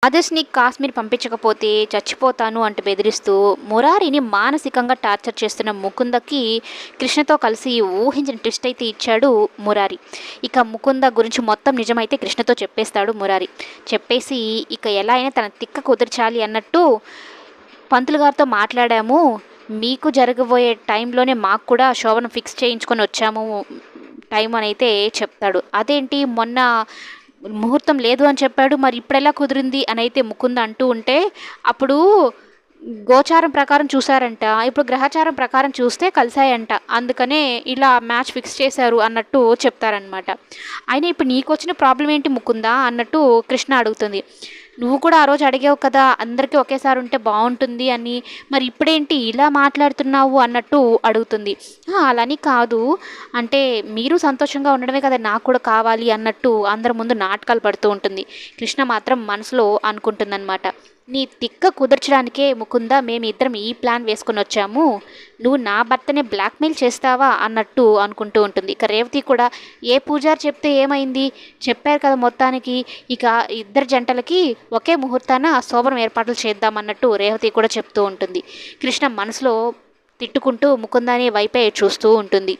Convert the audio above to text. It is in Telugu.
ఆదర్శ్‌ని కాశ్మీర్ పంపించకపోతే చచ్చిపోతాను అంటూ బెదిరిస్తూ మురారిని మానసికంగా టార్చర్ చేస్తున్న ముకుందకి కృష్ణతో కలిసి ఊహించిన ట్విస్ట్ అయితే ఇచ్చాడు మురారి. ఇక ముకుంద గురించి మొత్తం నిజమైతే కృష్ణతో చెప్పేస్తాడు మురారి. చెప్పేసి ఇక ఎలా అయినా తన తిక్క కుదిర్చాలి అన్నట్టు పంతులు గారితో మాట్లాడాము. మీకు జరగబోయే టైంలోనే మాకు కూడా శోభనం ఫిక్స్ చేయించుకొని వచ్చాము టైం అనైతే చెప్తాడు. అదేంటి మొన్న ముహూర్తం లేదు అని చెప్పాడు, మరి ఇప్పుడెలా కుదిరింది అని అయితే ముకుంద అంటూ ఉంటే, అప్పుడు గోచారం ప్రకారం చూసారంట, ఇప్పుడు గ్రహచారం ప్రకారం చూస్తే కలిసాయంట, అందుకనే ఇలా మ్యాచ్ ఫిక్స్ చేశారు అన్నట్టు చెప్తారనమాట. అయినా ఇప్పుడు నీకు వచ్చిన ప్రాబ్లం ఏంటి ముకుందా అన్నట్టు కృష్ణ అడుగుతుంది. నువ్వు కూడా ఆ రోజు అడిగావు కదా అందరికీ ఒకేసారి ఉంటే బాగుంటుంది అని, మరి ఇప్పుడేంటి ఇలా మాట్లాడుతున్నావు అన్నట్టు అడుగుతుంది. అలాని కాదు, అంటే మీరు సంతోషంగా ఉండడమే కదా నాకు కూడా కావాలి అన్నట్టు అందరి ముందు నాటకాలు పడుతూ ఉంటుంది. కృష్ణ మాత్రం మనసులో అనుకుంటుందన్నమాట, నీ తిక్క కుదర్చడానికే ముకుంద మేమిద్దరం ఈ ప్లాన్ వేసుకొని వచ్చాము, నువ్వు నా భర్తనే బ్లాక్మెయిల్ చేస్తావా అన్నట్టు అనుకుంటూ ఉంటుంది. ఇక రేవతి కూడా ఏ పూజారి చెప్తే ఏమైంది, చెప్పారు కదా మొత్తానికి, ఇక ఇద్దరు జంటలకి ఒకే ముహూర్తాన శోభనం ఏర్పాట్లు చేద్దామన్నట్టు రేవతి కూడా చెప్తూ ఉంటుంది. కృష్ణ మనసులో తిట్టుకుంటూ ముకుందాని వైపే చూస్తూ ఉంటుంది.